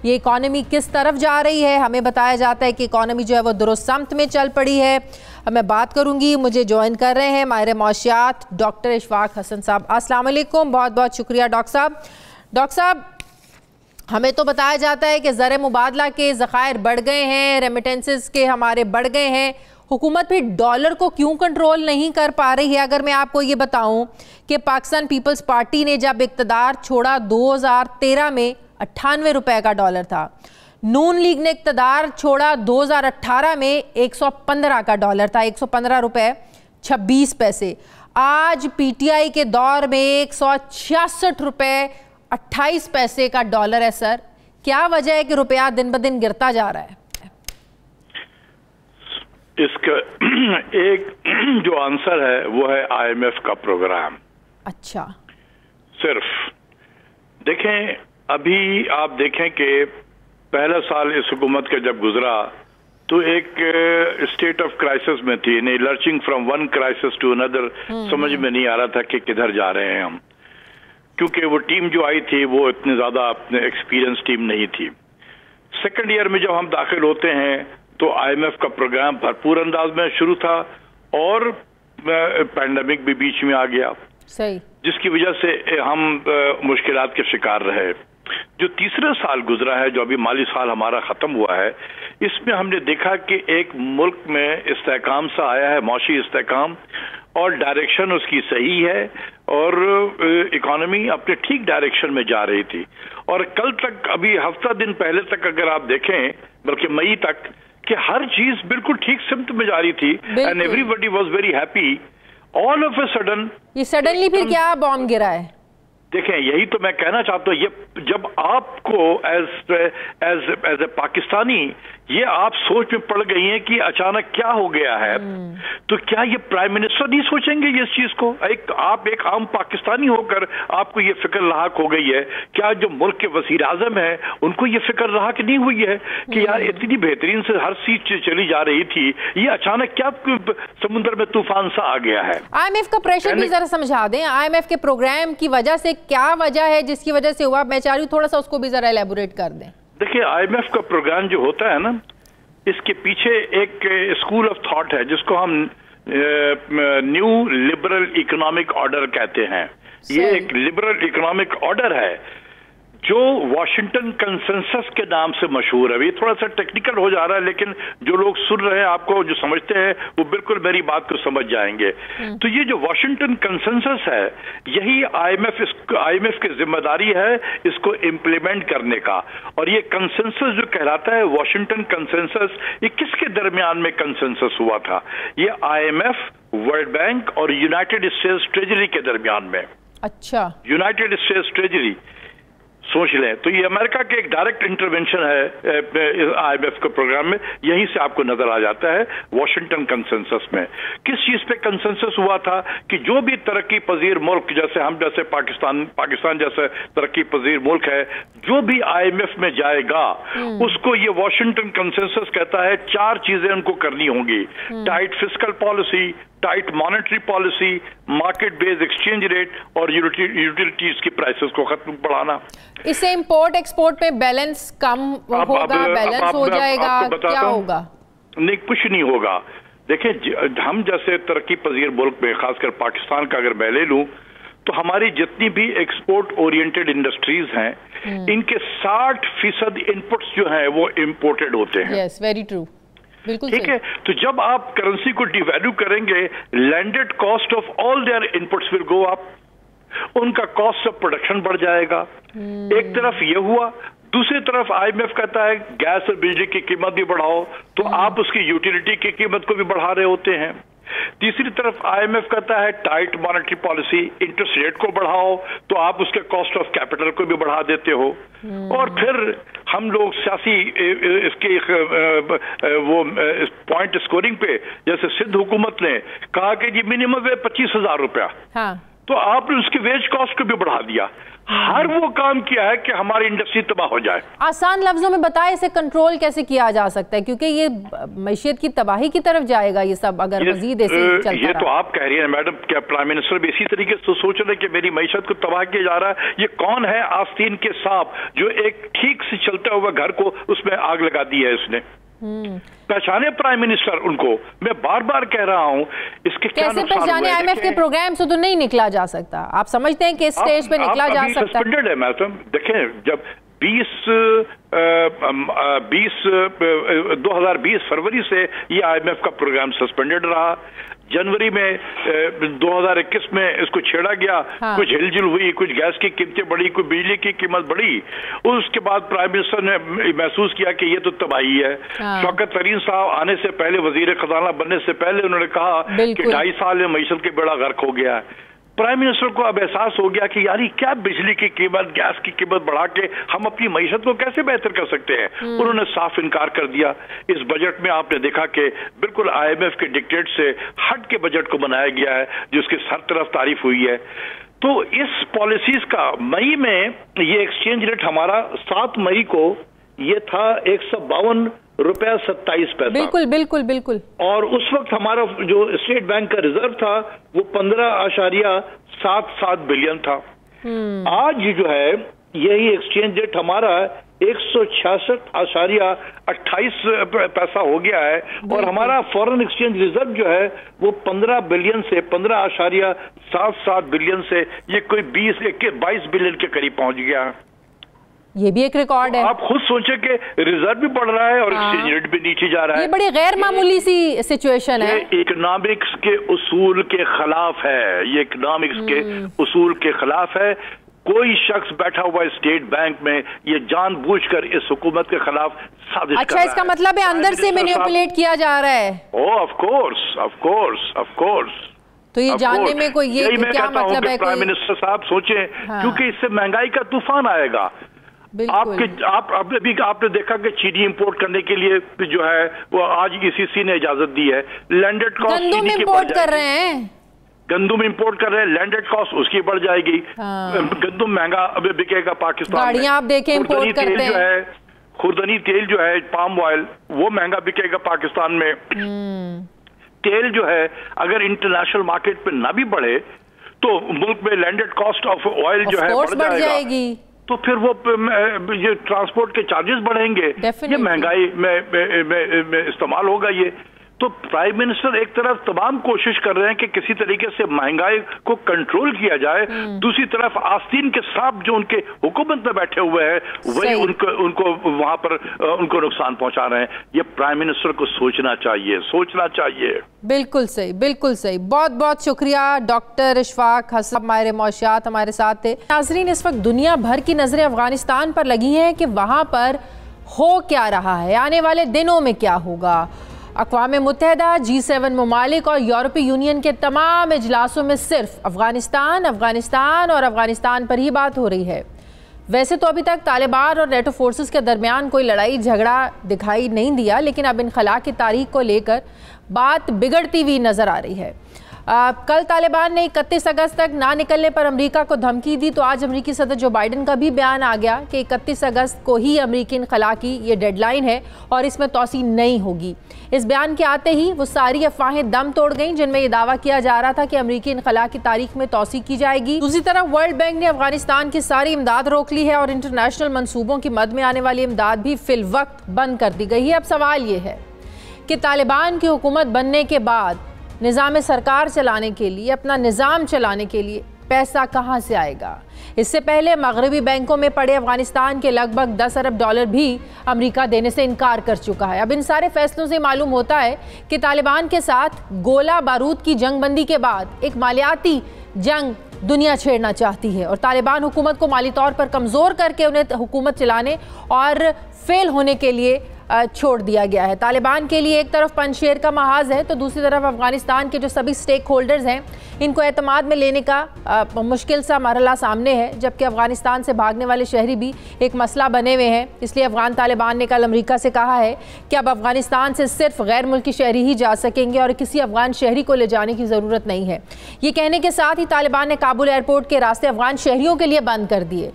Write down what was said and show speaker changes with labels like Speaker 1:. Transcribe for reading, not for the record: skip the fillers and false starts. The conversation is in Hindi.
Speaker 1: ये इकॉनमी किस तरफ जा रही है। हमें बताया जाता है कि इकॉनमी जो है वो दुरुस्त समत में चल पड़ी है। मैं बात करूंगी, मुझे ज्वाइन कर रहे हैं माहिर मौशियात डॉक्टर इशफाक हसन साहब। अस्सलाम वालेकुम, बहुत बहुत शुक्रिया डॉक्टर साहब। डॉक्टर साहब, हमें तो बताया जाता है कि ज़र मुबादला के ज़खायर बढ़ गए हैं, रेमिटेंसेस के हमारे बढ़ गए हैं, हुकूमत भी डॉलर को क्यों कंट्रोल नहीं कर पा रही है। अगर मैं आपको ये बताऊं कि पाकिस्तान पीपल्स पार्टी ने जब इक़्तिदार छोड़ा 2013 में 98 रुपए का डॉलर था, नून लीग ने इक़्तिदार छोड़ा 2018 में 115 का डॉलर था, 115 रुपए 26 पैसे। आज पीटीआई के दौर में 166 रुपए 28 पैसे का डॉलर है। सर, क्या वजह है कि रुपया दिन ब दिन गिरता जा रहा है?
Speaker 2: इसका एक जो आंसर है वो है आईएमएफ का प्रोग्राम।
Speaker 1: अच्छा,
Speaker 2: सिर्फ देखें, अभी आप देखें कि पहला साल इस हुकूमत का जब गुजरा तो एक स्टेट ऑफ क्राइसिस में थी, नहीं lurching from one crisis to another. समझ में नहीं आ रहा था कि किधर जा रहे हैं हम, क्योंकि वो टीम जो आई थी वो इतनी ज्यादा अपने एक्सपीरियंस टीम नहीं थी। सेकंड ईयर में जब हम दाखिल होते हैं तो आईएमएफ का प्रोग्राम भरपूर अंदाज में शुरू था और पैंडेमिक भी बीच में आ गया,
Speaker 1: सही,
Speaker 2: जिसकी वजह से हम मुश्किलात के शिकार रहे। जो तीसरा साल गुजरा है, जो अभी माली साल हमारा खत्म हुआ है, इसमें हमने देखा कि एक मुल्क में इस्तेहकाम सा आया है, मौशी इस्तेहकाम, और डायरेक्शन उसकी सही है और इकोनॉमी अपने ठीक डायरेक्शन में जा रही थी। और कल तक, अभी हफ्ता दिन पहले तक अगर आप देखें, बल्कि मई तक, कि हर चीज बिल्कुल ठीक सिमत में जा रही थी and everybody was very happy. All of a sudden
Speaker 1: ये सडनली फिर क्या बॉम्ब गिरा है?
Speaker 2: देखें, यही तो मैं कहना चाहता हूँ। ये जब आपको एज ए पाकिस्तानी ये आप सोच में पड़ गई हैं कि अचानक क्या हो गया है, तो क्या ये प्राइम मिनिस्टर नहीं सोचेंगे ये इस चीज को? आप एक आम पाकिस्तानी होकर आपको ये फिक्र लाक हो गई है, क्या जो मुल्क के वजीर आजम है उनको ये फिक्र लाक नहीं हुई है कि यार इतनी बेहतरीन से हर चीज चली जा रही थी, ये अचानक क्या समुद्र में तूफान सा आ गया है?
Speaker 1: आईएमएफ का प्रेशर भी जरा समझा दें, आईएमएफ के प्रोग्राम की वजह से क्या वजह है जिसकी वजह से हुआ? मैं चाह रही हूँ थोड़ा सा उसको भी जरा एलैबोरेट कर दें।
Speaker 2: देखिए, आईएमएफ का प्रोग्राम जो होता है ना, इसके पीछे एक स्कूल ऑफ थॉट है जिसको हम न्यू लिबरल इकोनॉमिक ऑर्डर कहते हैं। ये एक लिबरल इकोनॉमिक ऑर्डर है जो वॉशिंगटन कंसेंसस के नाम से मशहूर है। ये थोड़ा सा टेक्निकल हो जा रहा है, लेकिन जो लोग सुन रहे हैं, आपको जो समझते हैं, वो बिल्कुल मेरी बात को समझ जाएंगे। तो ये जो वॉशिंगटन कंसेंसस है, यही आईएमएफ की जिम्मेदारी है इसको इम्प्लीमेंट करने का। और ये कंसेंसस जो कहलाता है वॉशिंगटन कंसेंसस, ये किसके दरमियान में कंसेंसस हुआ था? ये आईएमएफ, वर्ल्ड बैंक और यूनाइटेड स्टेट्स ट्रेजरी के दरमियान में।
Speaker 1: अच्छा,
Speaker 2: यूनाइटेड स्टेट्स ट्रेजरी सोच लें तो ये अमेरिका के एक डायरेक्ट इंटरवेंशन है आईएमएफ के प्रोग्राम में। यहीं से आपको नजर आ जाता है वॉशिंगटन कंसेंसस में किस चीज पे कंसेंसस हुआ था कि जो भी तरक्की पजीर मुल्क, जैसे हम जैसे पाकिस्तान जैसे तरक्की पजीर मुल्क है, जो भी आईएमएफ में जाएगा उसको ये वॉशिंगटन कंसेंसस कहता है 4 चीजें उनको करनी होंगी। Tight fiscal policy, tight monetary policy, market based exchange rate और यूटिलिटीज की प्राइसेस को खत्म बढ़ाना।
Speaker 1: इससे इंपोर्ट एक्सपोर्ट में बैलेंस कम होगा, बैलेंस हो जाएगा, क्या होगा?
Speaker 2: नहीं, कुछ नहीं होगा। देखिए, हम जैसे तरक्की पजीर मुल्क में, खासकर पाकिस्तान का अगर मैं ले लूं, तो हमारी जितनी भी एक्सपोर्ट ओरिएंटेड इंडस्ट्रीज हैं, इनके 60% इनपुट्स जो हैं वो इम्पोर्टेड होते हैं।
Speaker 1: यस, वेरी ट्रू, बिल्कुल
Speaker 2: ठीक है। तो जब आप करेंसी को डिवैल्यू करेंगे, landed cost of all their inputs will go up, उनका कॉस्ट ऑफ प्रोडक्शन बढ़ जाएगा। एक तरफ ये हुआ, दूसरी तरफ आईएमएफ कहता है गैस और बिजली की कीमत भी बढ़ाओ, तो आप उसकी यूटिलिटी की कीमत को भी बढ़ा रहे होते हैं। तीसरी तरफ आईएमएफ कहता है tight monetary policy, interest rate को बढ़ाओ, तो आप उसके कॉस्ट ऑफ कैपिटल को भी बढ़ा देते हो। और फिर हम लोग सियासी इसके वो पॉइंट स्कोरिंग पे, जैसे सिंध हुकूमत ने कहा कि जी मिनिमम वे 25,000 रुपया,
Speaker 1: हाँ,
Speaker 2: तो आपने उसकी वेज कॉस्ट को भी बढ़ा दिया। हर वो काम किया है कि हमारी इंडस्ट्री तबाह हो जाए।
Speaker 1: आसान लफ्जों में बताएं इसे कंट्रोल कैसे किया जा सकता है, क्योंकि ये मैशियत की तबाही की तरफ जाएगा ये सब अगर मजीद ऐसे चलता
Speaker 2: ये तो आप कह रही हैं मैडम, क्या प्राइम मिनिस्टर भी इसी तरीके से सोच रहे हैं कि मेरी मैशत को तबाह किया जा रहा है? ये कौन है आस्तीन के सांप जो एक ठीक से चलता हुआ घर को उसमें आग लगा दी है इसने? पहचाने प्राइम मिनिस्टर उनको, मैं बार बार कह रहा हूं। इसके
Speaker 1: कैसे पहचाने? IMF के प्रोग्राम से तो नहीं निकला जा सकता। आप समझते हैं कि इस स्टेज पे निकला जा सकता है?
Speaker 2: सस्पेंडेड है मैडम। देखें, जब 2020 फरवरी से ये IMF का प्रोग्राम सस्पेंडेड रहा। जनवरी में 2021 में इसको छेड़ा गया। हाँ। कुछ हिलजुल हुई, कुछ गैस की कीमतें बढ़ी, कुछ बिजली की कीमत बढ़ी। उसके बाद प्राइम मिनिस्टर ने महसूस किया कि ये तो तबाही है। हाँ। शौकत तरीन साहब आने से पहले, वजीर खजाना बनने से पहले उन्होंने कहा कि 2.5 साल में मईशत के बेड़ा गर्क हो गया है। प्राइम मिनिस्टर को अब एहसास हो गया कि यार क्या बिजली की कीमत, गैस की कीमत बढ़ा के हम अपनी मईशत को कैसे बेहतर कर सकते हैं। उन्होंने साफ इनकार कर दिया। इस बजट में आपने देखा कि बिल्कुल IMF के डिक्टेट से हट के बजट को बनाया गया है, जिसकी हर तरफ तारीफ हुई है। तो इस पॉलिसीज का मई में ये एक्सचेंज रेट हमारा 7 मई को ये था 152 रुपया 27 पैसा।
Speaker 1: बिल्कुल बिल्कुल बिल्कुल।
Speaker 2: और उस वक्त हमारा जो स्टेट बैंक का रिजर्व था वो 15.77 बिलियन था। आज जो है यही एक्सचेंज रेट हमारा 166.28 पैसा हो गया है। और हमारा फॉरेन एक्सचेंज रिजर्व जो है वो 15 बिलियन से 15.77 बिलियन से ये कोई 22 बिलियन के करीब पहुंच गया।
Speaker 1: ये भी एक रिकॉर्ड है।
Speaker 2: आप खुद सोचे कि रिजर्व भी बढ़ रहा है और एक्सचेंज रेट भी नीचे जा रहा है।
Speaker 1: ये बड़ी गैर मामूली सी सिचुएशन है।
Speaker 2: ये इकोनॉमिक्स के उसूल के खिलाफ है। ये इकोनॉमिक्स के उसूल के खिलाफ है। कोई शख्स बैठा हुआ स्टेट बैंक में ये जानबूझकर इस हुकूमत के खिलाफ साजिश कर रहा है।
Speaker 1: इसका मतलब है अंदर से मैनिपुलेट किया जा रहा है।
Speaker 2: Of course.
Speaker 1: तो ये जानने में कोई ये क्या मतलब है?
Speaker 2: प्राइम मिनिस्टर साहब सोचें, क्योंकि इससे महंगाई का तूफान आएगा। आपने देखा कि चीनी इंपोर्ट करने के लिए जो है वो आज ICC ने इजाजत दी है। लैंडेड कॉस्ट
Speaker 1: गंदम इंपोर्ट कर रहे हैं,
Speaker 2: गंदम इंपोर्ट कर रहे हैं, लैंडेड कॉस्ट उसकी बढ़ जाएगी। गंदम महंगा अब बिकेगा पाकिस्तान में।
Speaker 1: गाड़ियां आप देखें इंपोर्ट करते हैं। जो है
Speaker 2: खुर्दनी तेल जो है पाम ऑयल वो महंगा बिकेगा पाकिस्तान में। तेल जो है अगर इंटरनेशनल मार्केट पे ना भी बढ़े तो मुल्क में लैंडेड कॉस्ट ऑफ ऑयल जो है बढ़ जाएगी। तो फिर वो ये ट्रांसपोर्ट के चार्जेस बढ़ेंगे, ये महंगाई में इस्तेमाल होगा ये। तो प्राइम मिनिस्टर एक तरफ तमाम कोशिश कर रहे हैं कि किसी तरीके से महंगाई को कंट्रोल किया जाए, दूसरी तरफ आस्तीन के सांप जो उनके हुकूमत में बैठे हुए हैं वही उनको वहां पर उनको नुकसान पहुंचा रहे हैं। ये प्राइम मिनिस्टर को सोचना चाहिए।
Speaker 1: बिल्कुल सही, बिल्कुल सही। बहुत बहुत शुक्रिया डॉक्टर इशफाक हसन, माहिर मौशियात हमारे साथ थे। नाज़रीन, इस वक्त दुनिया भर की नजरें अफगानिस्तान पर लगी हैं कि वहां पर हो क्या रहा है, आने वाले दिनों में क्या होगा। अक़वाम मुत्तहिदा, G7 ममालिक और यूरोपीय यूनियन के तमाम इजलासों में सिर्फ अफगानिस्तान और अफगानिस्तान पर ही बात हो रही है। वैसे तो अभी तक तालिबान और नेटो फोर्सेस के दरमियान कोई लड़ाई झगड़ा दिखाई नहीं दिया, लेकिन अब इनखला की तारीख को लेकर बात बिगड़ती हुई नजर आ रही है। कल तालिबान ने 31 अगस्त तक ना निकलने पर अमेरिका को धमकी दी, तो आज अमेरिकी सदर जो बाइडन का भी बयान आ गया कि 31 अगस्त को ही अमेरिकी इनखला की ये डेडलाइन है और इसमें तोसी नहीं होगी। इस बयान के आते ही वो सारी अफवाहें दम तोड़ गईं जिनमें ये दावा किया जा रहा था कि अमेरिकी इनखला की तारीख में तोसी की जाएगी। दूसरी तरफ वर्ल्ड बैंक ने अफगानिस्तान की सारी इमदाद रोक ली है और इंटरनेशनल मंसूबों की मद में आने वाली इमदाद भी फिल वक्त बंद कर दी गई है। अब सवाल ये है कि तालिबान की हुकूमत बनने के बाद निज़ाम सरकार चलाने के लिए, अपना निज़ाम चलाने के लिए पैसा कहाँ से आएगा। इससे पहले मगरबी बैंकों में पड़े अफगानिस्तान के लगभग 10 अरब डॉलर भी अमेरिका देने से इनकार कर चुका है। अब इन सारे फैसलों से मालूम होता है कि तालिबान के साथ गोला बारूद की जंगबंदी के बाद एक मालियाती जंग दुनिया छेड़ना चाहती है और तालिबान हुकूमत को माली तौर पर कमज़ोर करके उन्हें हुकूमत चलाने और फेल होने के लिए छोड़ दिया गया है। तालिबान के लिए एक तरफ पंजशेर का महाज है तो दूसरी तरफ अफगानिस्तान के जो सभी स्टेक होल्डर्स हैं इनको एतमाद में लेने का मुश्किल सा मरहला सामने है, जबकि अफगानिस्तान से भागने वाले शहरी भी एक मसला बने हुए हैं। इसलिए अफगान तालिबान ने कल अमेरिका से कहा है कि अब अफगानिस्तान से सिर्फ गैर मुल्की शहरी ही जा सकेंगे और किसी अफगान शहरी को ले जाने की ज़रूरत नहीं है। ये कहने के साथ ही तालिबान ने काबुल एयरपोर्ट के रास्ते अफगान शहरियों के लिए बंद कर दिए।